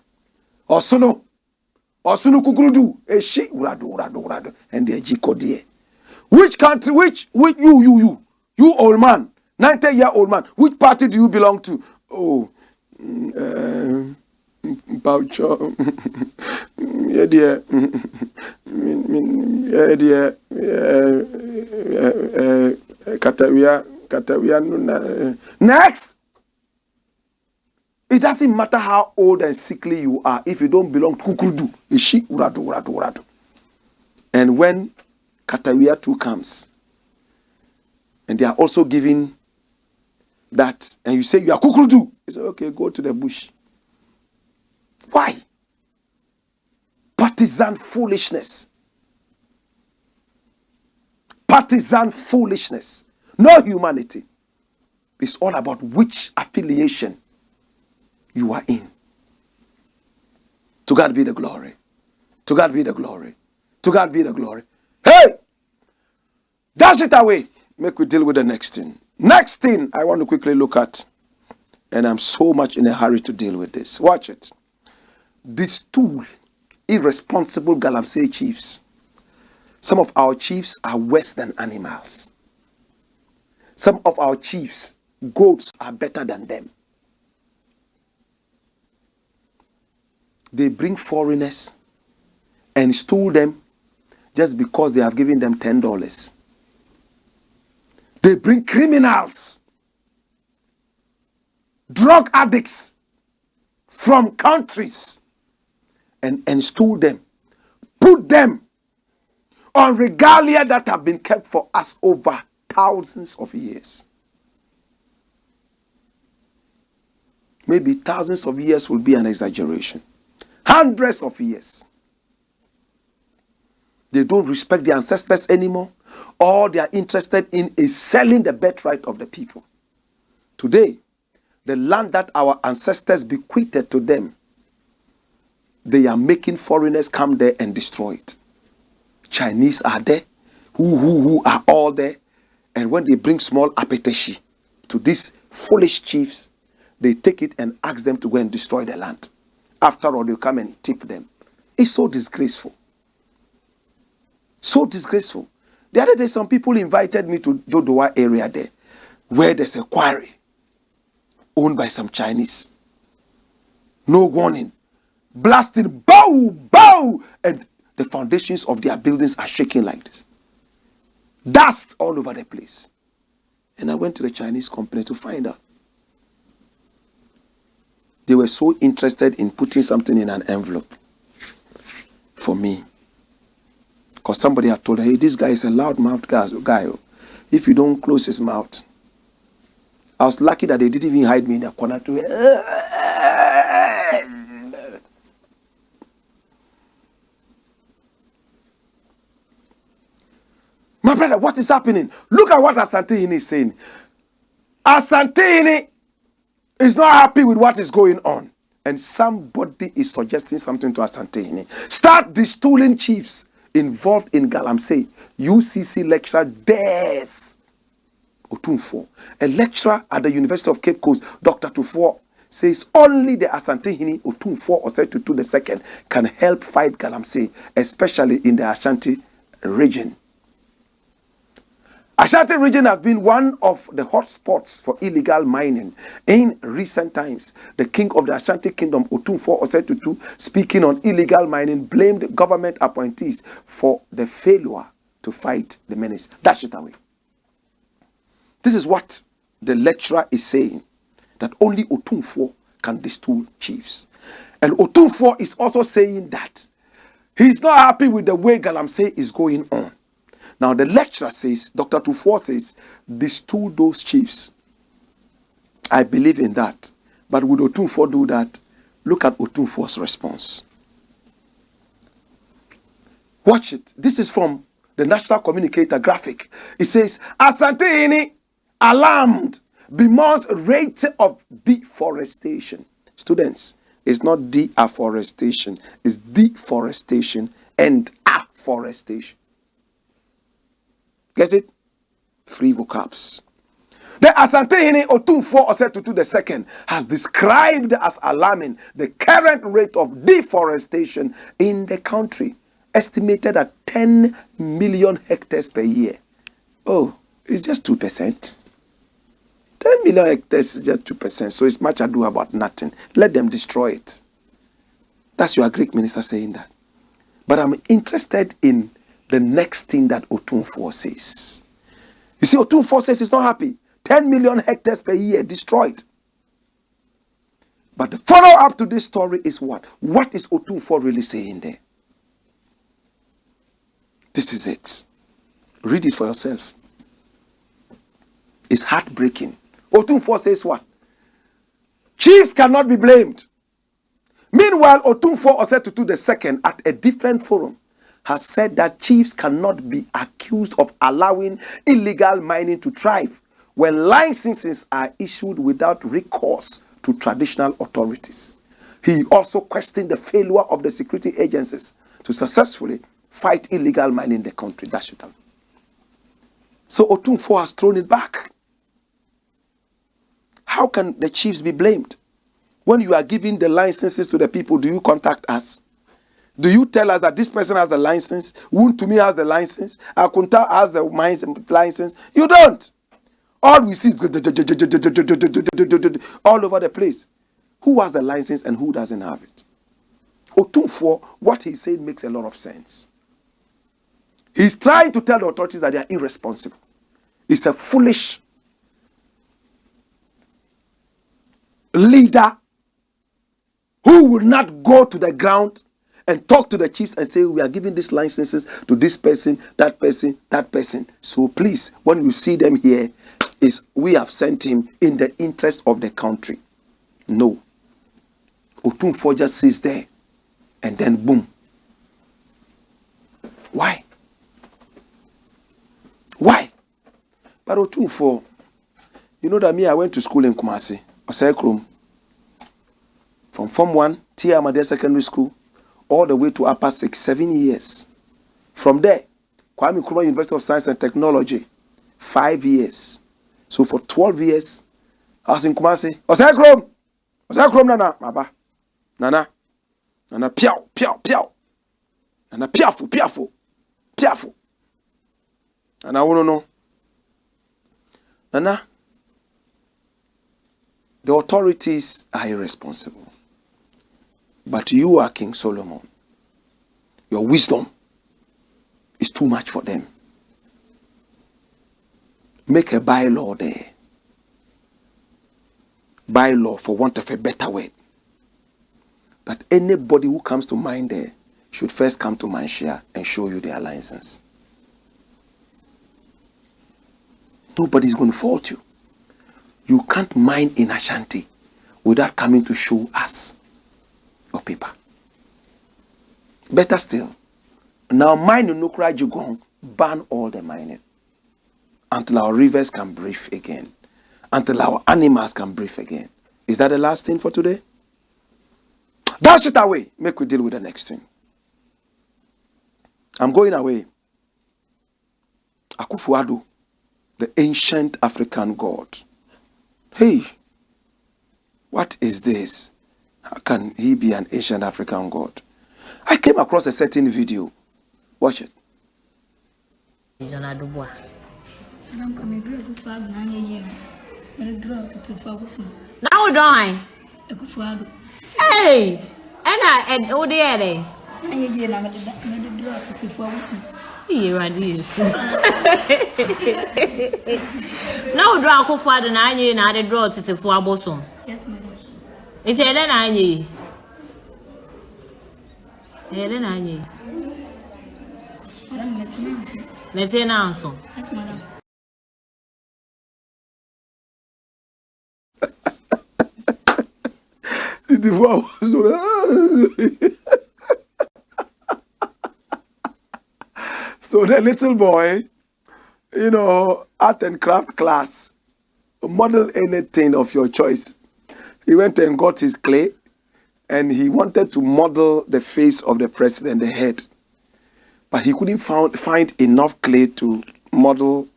Osuno kukurudu. Eshi uradu. And they jikodiye. Which country, which you old man, 90-year-old man, which party do you belong to? Oh, Boucher. Yeah, dear. Yeah, dear. Katawia. Next! It doesn't matter how old and sickly you are if you don't belong to Kukurudu. Ishi uradu. And when Katawia 2 comes, and they are also giving that, and you say you are Kukurudu, you say, okay, go to the bush. Why? Partisan foolishness. Partisan foolishness. No humanity. It's all about which affiliation you are in. To God be the glory. To God be the glory. To God be the glory. Hey! Dash it away. Make we deal with the next thing. Next thing I want to quickly look at, and I'm so much in a hurry to deal with this. Watch it. DESTOOL, irresponsible Galamsey chiefs, Some of our chiefs are worse than animals. Some of our chiefs, goats are better than them. They bring foreigners and stool them just because they have given them $10. They bring criminals, drug addicts from countries and stool them, put them on regalia that have been kept for us over thousands of years. Maybe thousands of years will be an exaggeration. Hundreds of years. They don't respect the ancestors anymore. All they are interested in is selling the birthright of the people. Today, the land that our ancestors bequeathed to them, they are making foreigners come there and destroy it. Chinese are there, who are all there. And when they bring small appeteshi to these foolish chiefs, they take it and ask them to go and destroy the land. After all, they come and tip them. It's so disgraceful. So disgraceful. The other day, some people invited me to Dodowa area there, where there's a quarry owned by some Chinese. No warning. Blasting, bow, bow, and the foundations of their buildings are shaking like this. Dust all over the place. And I went to the Chinese company to find out. They were so interested in putting something in an envelope for me. Because somebody had told her, hey, this guy is a loud-mouthed guy. If you don't close his mouth. I was lucky that they didn't even hide me in a corner to My brother, what is happening? Look at what Asantehene is saying. Asantehene is not happy with what is going on. And somebody is suggesting something to Asantehene. Start destooling chiefs involved in Galamsey. UCC lecturer Des Otunfo, a lecturer at the University of Cape Coast, Dr. Tufo, says only the Asantehene Otunfo Osei-Tutu II can help fight Galamsey, especially in the Ashanti region. Ashanti region has been one of the hot spots for illegal mining in recent times. The king of the Ashanti kingdom, Otunfo Osei-Tutu, speaking on illegal mining, blamed government appointees for the failure to fight the menace. Dash it away. This is what the lecturer is saying, that only Otunfo can destool chiefs. And Otunfo is also saying that he's not happy with the way Galamsey is going on. Now the lecturer says, Dr. Tufo says, destool those chiefs. I believe in that. But would Otunfo do that? Look at Otunfo's response. Watch it. This is from the National Communicator graphic. It says, Asantehene alarmed bemoans rate of deforestation. Students, it's not deafforestation. It's deforestation and afforestation. Get it? Free vocabs. The Asantehene Otunfo Osei-Tutu II has described as alarming the current rate of deforestation in the country, estimated at 10 million hectares per year. Oh, it's just 2%. 10 million hectares is just 2%, so it's much ado about nothing. Let them destroy it. That's your Greek minister saying that. But I'm interested in the next thing that Otunfo says. You see, Otunfo says he's not happy. 10 million hectares per year destroyed. But the follow-up to this story is what? What is Otunfo really saying there? This is it. Read it for yourself. It's heartbreaking. Otunfo says what? Chiefs cannot be blamed. Meanwhile, Otunfo Osei-Tutu II at a different forum has said that chiefs cannot be accused of allowing illegal mining to thrive when licenses are issued without recourse to traditional authorities. He also questioned the failure of the security agencies to successfully fight illegal mining in the country. That's it. So Otunfo has thrown it back. How can the chiefs be blamed? When you are giving the licenses to the people, do you contact us? Do you tell us that this person has the license? Wuntumi has the license? Akunta has the license? You don't. All we see is all over the place. Who has the license and who doesn't have it? Otumfuo, what he said makes a lot of sense. He's trying to tell the authorities that they are irresponsible. It's a foolish leader who will not go to the ground and talk to the chiefs and say, we are giving these licenses to this person, that person, that person. So please, when you see them here, we have sent him in the interest of the country. No. Otumfuo just sits there and then boom. Why? Why? But Otumfuo, you know that I went to school in Kumasi, Osekrom, from Form 1, Tia Ahmadiya Secondary School, all the way to upper 7 years. From there, Kwame Nkrumah University of Science and Technology, 5 years. So for 12 years, I was in Kumasi. Osekrom, Nana, Baba, Nana, piao, Nana, piafo. And I want to know, Nana, the authorities are irresponsible. But you are King Solomon. Your wisdom is too much for them. Make a bylaw there. Bylaw, for want of a better word. That anybody who comes to mine there should first come to Manshia and show you their license. Nobody's going to fault you. You can't mine in Ashanti without coming to show us your paper. Better still, now mine in Nukra Jugong, ban all the mining until our rivers can breathe again, until our animals can breathe again. Is that the last thing for today? Dash it away. Make we deal with the next thing. I'm going away. AKUFO-ADDO, the ancient African god. Hey, what is this? How can he be an ancient African god? I came across a certain video. Watch it. Now drawing. Hey, and oh dear. Here I is. Now draw AKUFO-ADDO and I and I draw to the four bosom. Yes, madam. It's Helen Anye. Helen Anye. Let's announce. Yes, madam. So the little boy, art and craft class, model anything of your choice. He went and got his clay and he wanted to model the face of the president, the head. But he couldn't find enough clay to model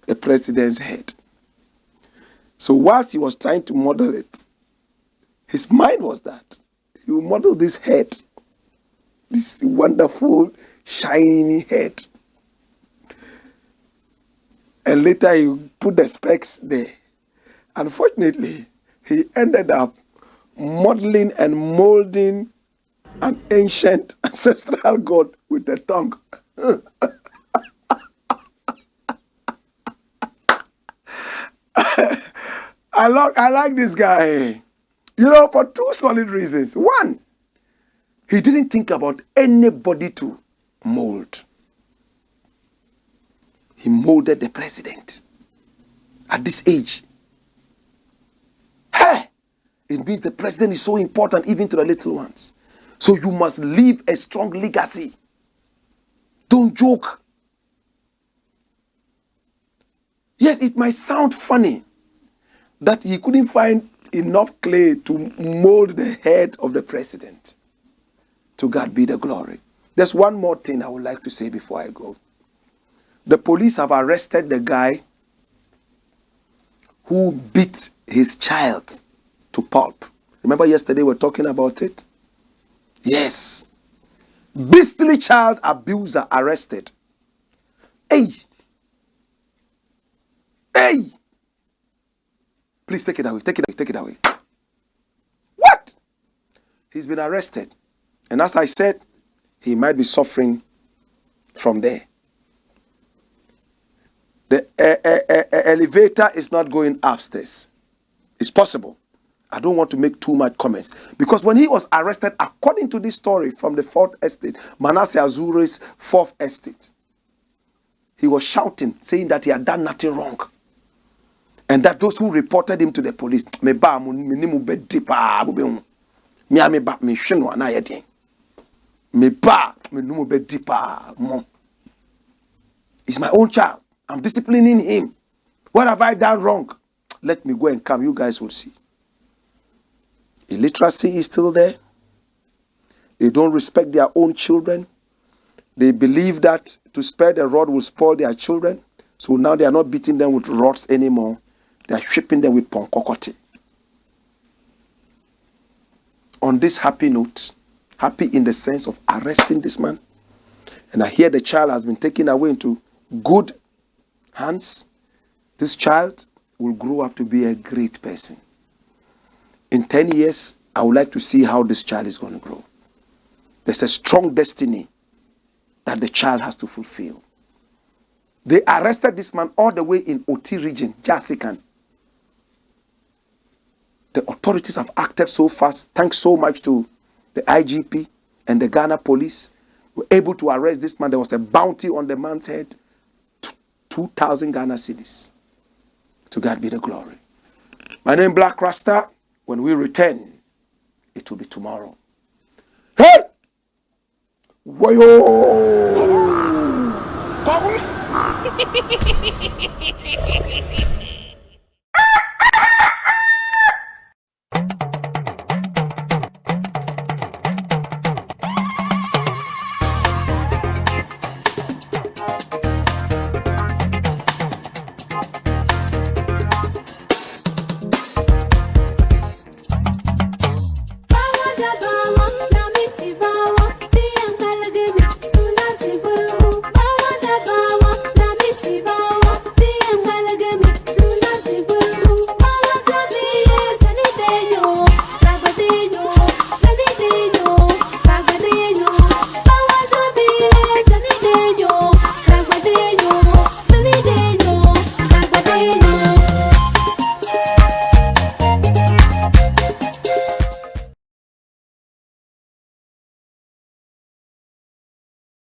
the president's head. So whilst he was trying to model it, his mind was that he will model this head, this wonderful, shiny head. And later he put the specs there. Unfortunately, he ended up modeling and molding an ancient ancestral god with a tongue. I like this guy. For two solid reasons. One, he didn't think about anybody to mold. He molded the president at this age. Hey! It means the president is so important even to the little ones. So you must leave a strong legacy. Don't joke. Yes, it might sound funny that he couldn't find enough clay to mold the head of the president. To God be the glory. There's one more thing I would like to say before I go. The police have arrested the guy who beat his child to pulp. Remember yesterday we were talking about it? Yes. Beastly child abuser arrested. Hey! Hey! Please take it away. Take it away. What? He's been arrested. And as I said, he might be suffering from there. The elevator is not going upstairs. It's possible. I don't want to make too much comments. Because when he was arrested, according to this story from the 4th estate, Manasseh Azure's 4th estate, he was shouting, saying that he had done nothing wrong. And that those who reported him to the police, he's my own child. I'm disciplining him. What have I done wrong? Let me go and come. You guys will see. Illiteracy is still there. They don't respect their own children. They believe that to spare the rod will spoil their children. So now they are not beating them with rods anymore. They are shipping them with ponkokote. On this happy note, happy in the sense of arresting this man, and I hear the child has been taken away into good hands. This child will grow up to be a great person. In 10 years, I would like to see how this child is going to grow. There's a strong destiny that the child has to fulfill. They arrested this man all the way in Oti region, Jasikan. The authorities have acted so fast. Thanks so much to the IGP and the Ghana police. Were able to arrest this man. There was a bounty on the man's head. 2,000 Ghana cedis. To God be the glory. My name is Blakk Rasta. When we return, it will be tomorrow. Hey! Wayo!